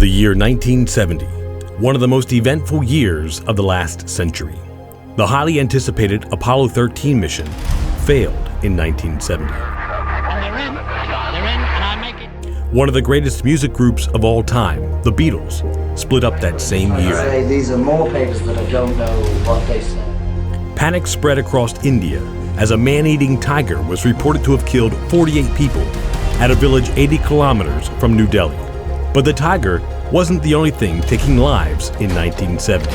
The year 1970, one of the most eventful years of the last century. The highly anticipated Apollo 13 mission failed in 1970. They're in, and I make it. One of the greatest music groups of all time, the Beatles, split up that same year. Say these are more papers, but I don't know what they say. Panic spread across India as a man-eating tiger was reported to have killed 48 people at a village 80 kilometers from New Delhi. But the tiger wasn't the only thing taking lives in 1970.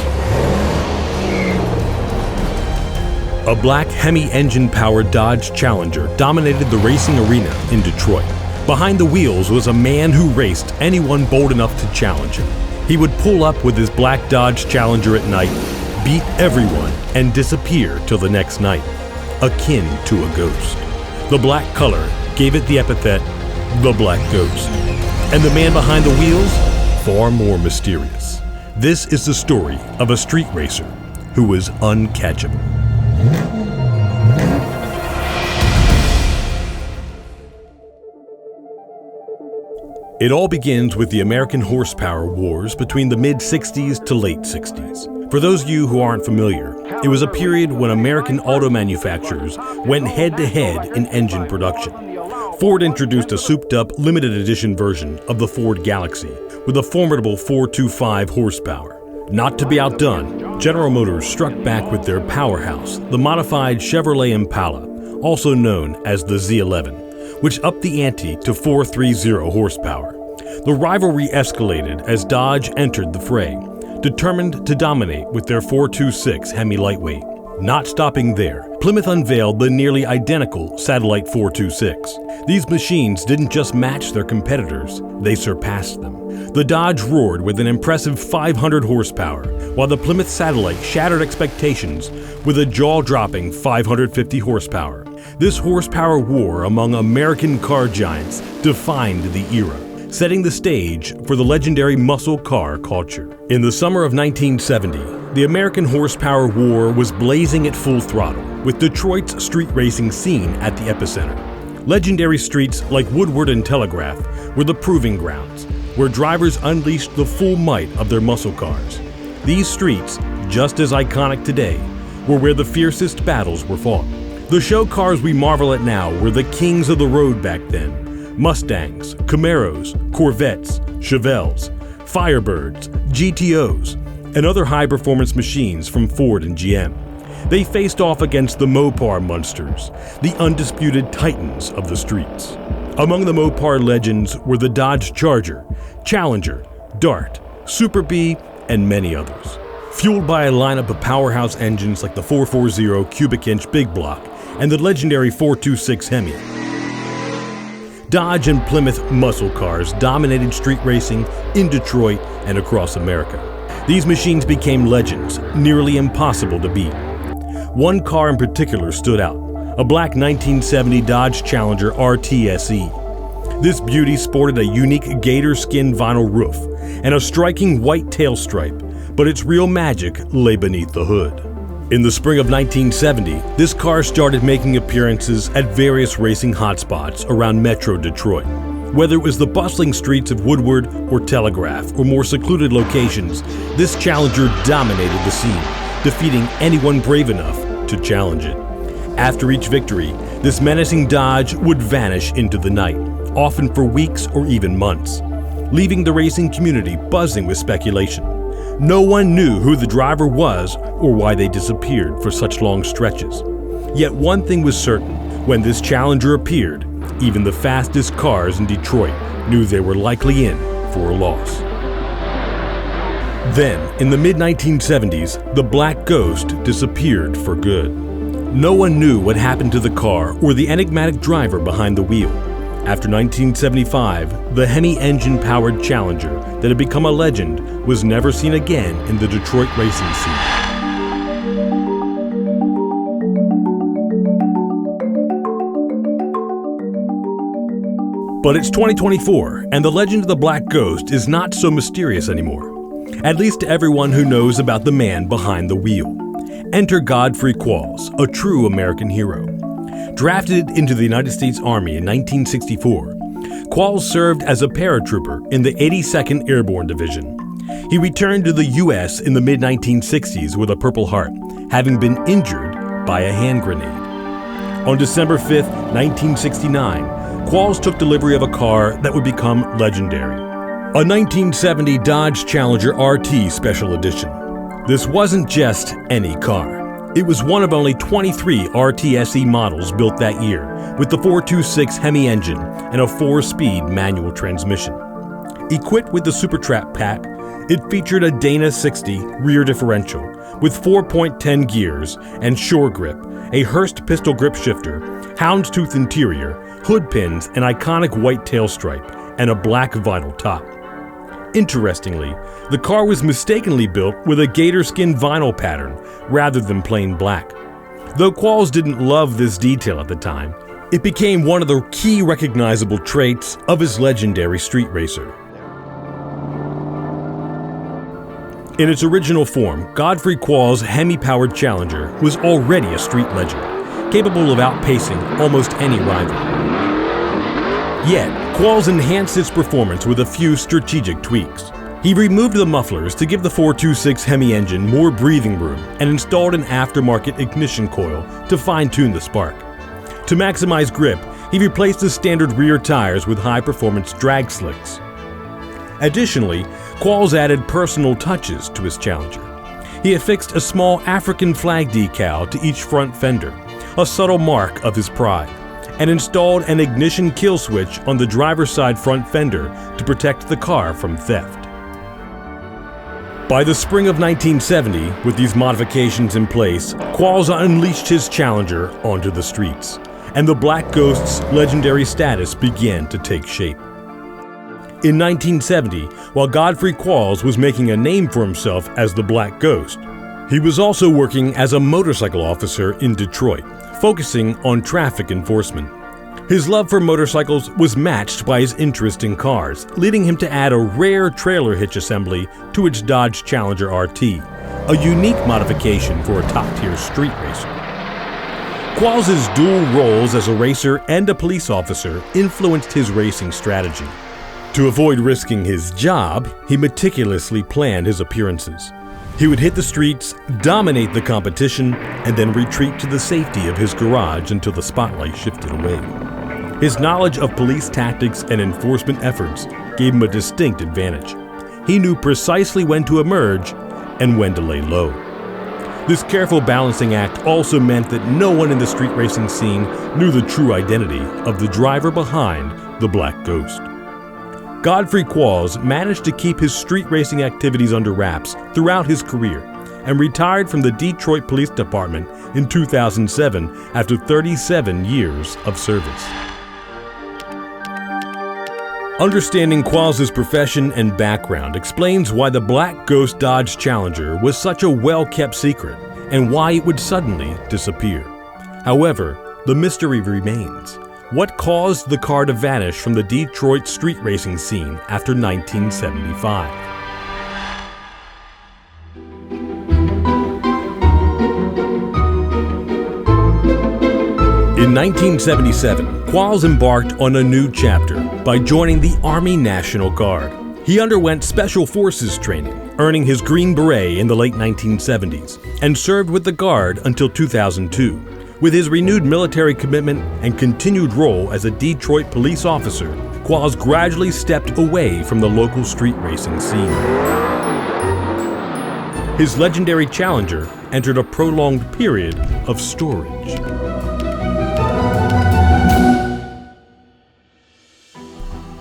A black Hemi engine-powered Dodge Challenger dominated the racing arena in Detroit. Behind the wheels was a man who raced anyone bold enough to challenge him. He would pull up with his black Dodge Challenger at night, beat everyone, and disappear till the next night, akin to a ghost. The black color gave it the epithet, the Black Ghost. And the man behind the wheels? Far more mysterious. This is the story of a street racer who was uncatchable. It all begins with the American horsepower wars between the mid-60s to late 60s. For those of you who aren't familiar, it was a period when American auto manufacturers went head-to-head in engine production. Ford introduced a souped-up limited edition version of the Ford Galaxy with a formidable 425 horsepower. Not to be outdone, General Motors struck back with their powerhouse, the modified Chevrolet Impala, also known as the Z11, which upped the ante to 430 horsepower. The rivalry escalated as Dodge entered the fray, determined to dominate with their 426 Hemi lightweight. Not stopping there, Plymouth unveiled the nearly identical Satellite 426. These machines didn't just match their competitors, they surpassed them. The Dodge roared with an impressive 500 horsepower, while the Plymouth Satellite shattered expectations with a jaw-dropping 550 horsepower. This horsepower war among American car giants defined the era, setting the stage for the legendary muscle car culture. In the summer of 1970, the American horsepower war was blazing at full throttle, with Detroit's street racing scene at the epicenter. Legendary streets like Woodward and Telegraph were the proving grounds, where drivers unleashed the full might of their muscle cars. These streets, just as iconic today, were where the fiercest battles were fought. The show cars we marvel at now were the kings of the road back then. Mustangs, Camaros, Corvettes, Chevelles, Firebirds, GTOs, and other high-performance machines from Ford and GM. They faced off against the Mopar monsters, the undisputed titans of the streets. Among the Mopar legends were the Dodge Charger, Challenger, Dart, Super Bee, and many others. Fueled by a lineup of powerhouse engines like the 440 cubic-inch Big Block and the legendary 426 Hemi, Dodge and Plymouth muscle cars dominated street racing in Detroit and across America. These machines became legends, nearly impossible to beat. One car in particular stood out, a black 1970 Dodge Challenger RTSE. This beauty sported a unique gator skin vinyl roof and a striking white tailstripe, but its real magic lay beneath the hood. In the spring of 1970, this car started making appearances at various racing hotspots around Metro Detroit. Whether it was the bustling streets of Woodward or Telegraph or more secluded locations, this Challenger dominated the scene, defeating anyone brave enough to challenge it. After each victory, this menacing Dodge would vanish into the night, often for weeks or even months, leaving the racing community buzzing with speculation. No one knew who the driver was or why they disappeared for such long stretches. Yet one thing was certain: when this Challenger appeared, even the fastest cars in Detroit knew they were likely in for a loss. Then, in the mid-1970s, the Black Ghost disappeared for good. No one knew what happened to the car or the enigmatic driver behind the wheel. After 1975, the Hemi engine-powered Challenger that had become a legend was never seen again in the Detroit racing scene. But it's 2024, and the legend of the Black Ghost is not so mysterious anymore. At least to everyone who knows about the man behind the wheel. Enter Godfrey Qualls, a true American hero. Drafted into the United States Army in 1964, Qualls served as a paratrooper in the 82nd Airborne Division. He returned to the U.S. in the mid-1960s with a Purple Heart, having been injured by a hand grenade. On December 5, 1969, Qualls took delivery of a car that would become legendary, a 1970 Dodge Challenger RT Special Edition. This wasn't just any car. It was one of only 23 RTSE models built that year, with the 426 Hemi engine and a 4-speed manual transmission. Equipped with the Super Trap pack, it featured a Dana 60 rear differential with 4.10 gears and shore grip, a Hurst pistol grip shifter, houndstooth interior, hood pins, an iconic white tail stripe, and a black vinyl top. Interestingly, the car was mistakenly built with a gator skin vinyl pattern rather than plain black. Though Qualls didn't love this detail at the time, it became one of the key recognizable traits of his legendary street racer. In its original form, Godfrey Qualls' Hemi-powered Challenger was already a street legend, capable of outpacing almost any rival. Yet, Qualls enhanced its performance with a few strategic tweaks. He removed the mufflers to give the 426 Hemi engine more breathing room and installed an aftermarket ignition coil to fine-tune the spark. To maximize grip, he replaced the standard rear tires with high-performance drag slicks. Additionally, Qualls added personal touches to his Challenger. He affixed a small African flag decal to each front fender, a subtle mark of his pride, and installed an ignition kill switch on the driver's side front fender to protect the car from theft. By the spring of 1970, with these modifications in place, Qualls unleashed his Challenger onto the streets, and the Black Ghost's legendary status began to take shape. In 1970, while Godfrey Qualls was making a name for himself as the Black Ghost, he was also working as a motorcycle officer in Detroit, focusing on traffic enforcement. His love for motorcycles was matched by his interest in cars, leading him to add a rare trailer hitch assembly to its Dodge Challenger RT, a unique modification for a top-tier street racer. Qualls' dual roles as a racer and a police officer influenced his racing strategy. To avoid risking his job, he meticulously planned his appearances. He would hit the streets, dominate the competition, and then retreat to the safety of his garage until the spotlight shifted away. His knowledge of police tactics and enforcement efforts gave him a distinct advantage. He knew precisely when to emerge and when to lay low. This careful balancing act also meant that no one in the street racing scene knew the true identity of the driver behind the Black Ghost. Godfrey Qualls managed to keep his street racing activities under wraps throughout his career and retired from the Detroit Police Department in 2007 after 37 years of service. Understanding Qualls' profession and background explains why the Black Ghost Dodge Challenger was such a well-kept secret and why it would suddenly disappear. However, the mystery remains. What caused the car to vanish from the Detroit street racing scene after 1975? In 1977, Qualls embarked on a new chapter by joining the Army National Guard. He underwent Special Forces training, earning his Green Beret in the late 1970s, and served with the Guard until 2002. With his renewed military commitment and continued role as a Detroit police officer, Qualls gradually stepped away from the local street racing scene. His legendary Challenger entered a prolonged period of storage.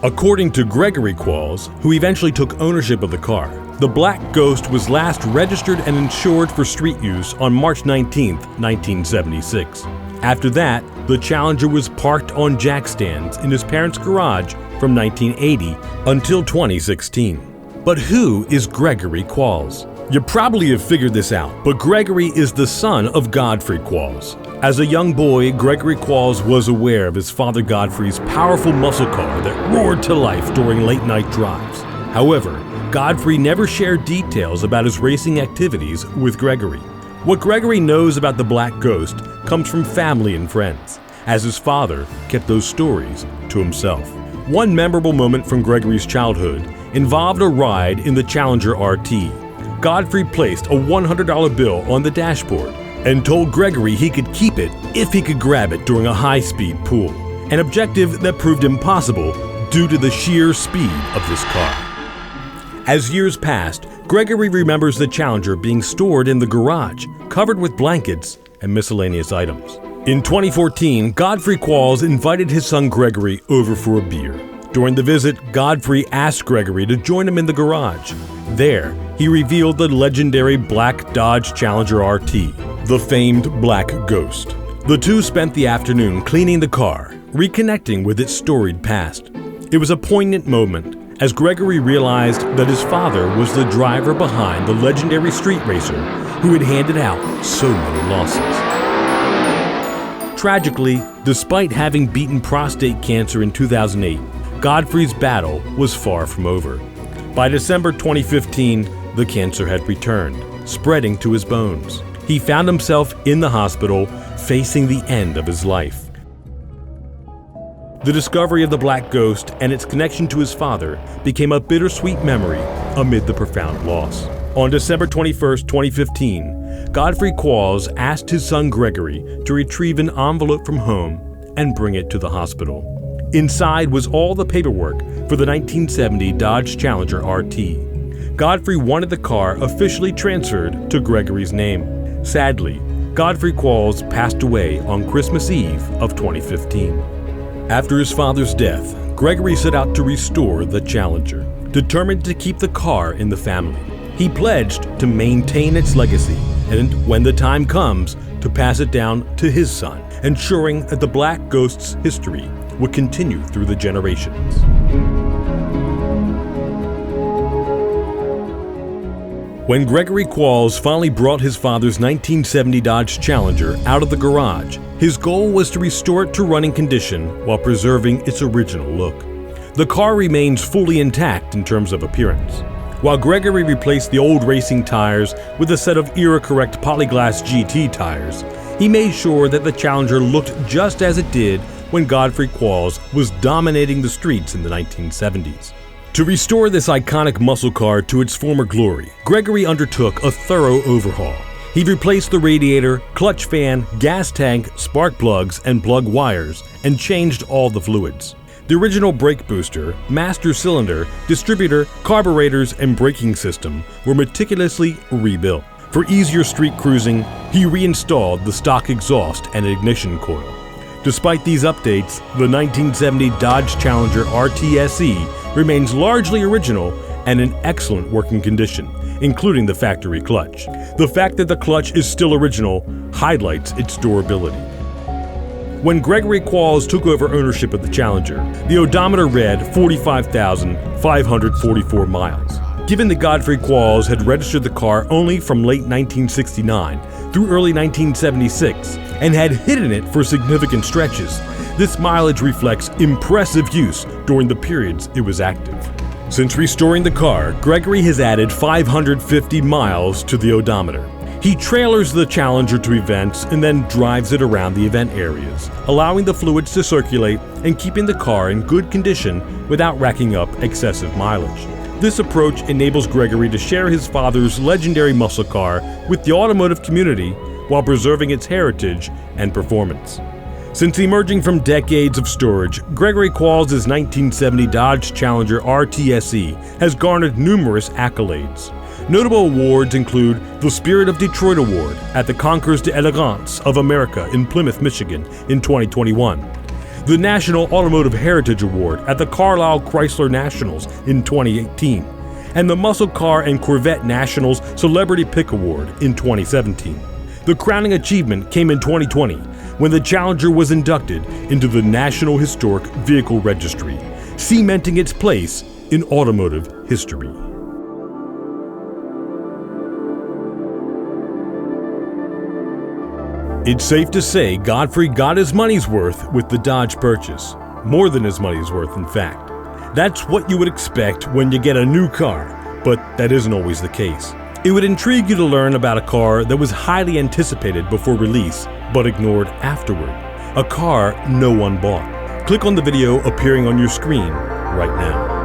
According to Gregory Qualls, who eventually took ownership of the car, the Black Ghost was last registered and insured for street use on March 19, 1976. After that, the Challenger was parked on jack stands in his parents' garage from 1980 until 2016. But who is Gregory Qualls? You probably have figured this out, but Gregory is the son of Godfrey Qualls. As a young boy, Gregory Qualls was aware of his father Godfrey's powerful muscle car that roared to life during late-night drives. However, Godfrey never shared details about his racing activities with Gregory. What Gregory knows about the Black Ghost comes from family and friends, as his father kept those stories to himself. One memorable moment from Gregory's childhood involved a ride in the Challenger RT. Godfrey placed a $100 bill on the dashboard and told Gregory he could keep it if he could grab it during a high-speed pool, an objective that proved impossible due to the sheer speed of this car. As years passed, Gregory remembers the Challenger being stored in the garage, covered with blankets and miscellaneous items. In 2014, Godfrey Qualls invited his son Gregory over for a beer. During the visit, Godfrey asked Gregory to join him in the garage. There, he revealed the legendary black Dodge Challenger RT, the famed Black Ghost. The two spent the afternoon cleaning the car, reconnecting with its storied past. It was a poignant moment as Gregory realized that his father was the driver behind the legendary street racer who had handed out so many losses. Tragically, despite having beaten prostate cancer in 2008, Godfrey's battle was far from over. By December 2015, the cancer had returned, spreading to his bones. He found himself in the hospital, facing the end of his life. The discovery of the Black Ghost and its connection to his father became a bittersweet memory amid the profound loss. On December 21, 2015, Godfrey Qualls asked his son Gregory to retrieve an envelope from home and bring it to the hospital. Inside was all the paperwork for the 1970 Dodge Challenger RT. Godfrey wanted the car officially transferred to Gregory's name. Sadly, Godfrey Qualls passed away on Christmas Eve of 2015. After his father's death, Gregory set out to restore the Challenger, determined to keep the car in the family. He pledged to maintain its legacy and, when the time comes, to pass it down to his son, ensuring that the Black Ghost's history would continue through the generations. When Gregory Qualls finally brought his father's 1970 Dodge Challenger out of the garage, his goal was to restore it to running condition while preserving its original look. The car remains fully intact in terms of appearance. While Gregory replaced the old racing tires with a set of era-correct Polyglass GT tires, he made sure that the Challenger looked just as it did when Godfrey Qualls was dominating the streets in the 1970s. To restore this iconic muscle car to its former glory, Gregory undertook a thorough overhaul. He replaced the radiator, clutch fan, gas tank, spark plugs, and plug wires, and changed all the fluids. The original brake booster, master cylinder, distributor, carburetors, and braking system were meticulously rebuilt. For easier street cruising, he reinstalled the stock exhaust and ignition coil. Despite these updates, the 1970 Dodge Challenger RTSE remains largely original and in excellent working condition, including the factory clutch. The fact that the clutch is still original highlights its durability. When Gregory Qualls took over ownership of the Challenger, the odometer read 45,544 miles. Given that Godfrey Qualls had registered the car only from late 1969 through early 1976 and had hidden it for significant stretches, this mileage reflects impressive use during the periods it was active. Since restoring the car, Gregory has added 550 miles to the odometer. He trailers the Challenger to events and then drives it around the event areas, allowing the fluids to circulate and keeping the car in good condition without racking up excessive mileage. This approach enables Gregory to share his father's legendary muscle car with the automotive community while preserving its heritage and performance. Since emerging from decades of storage, Gregory Qualls' 1970 Dodge Challenger RTSE has garnered numerous accolades. Notable awards include the Spirit of Detroit Award at the Concours d'Elegance of America in Plymouth, Michigan in 2021, the National Automotive Heritage Award at the Carlisle Chrysler Nationals in 2018, and the Muscle Car and Corvette Nationals Celebrity Pick Award in 2017. The crowning achievement came in 2020 when the Challenger was inducted into the National Historic Vehicle Registry, cementing its place in automotive history. It's safe to say Godfrey got his money's worth with the Dodge purchase. More than his money's worth, in fact. That's what you would expect when you get a new car, but that isn't always the case. It would intrigue you to learn about a car that was highly anticipated before release, but ignored afterward. A car no one bought. Click on the video appearing on your screen right now.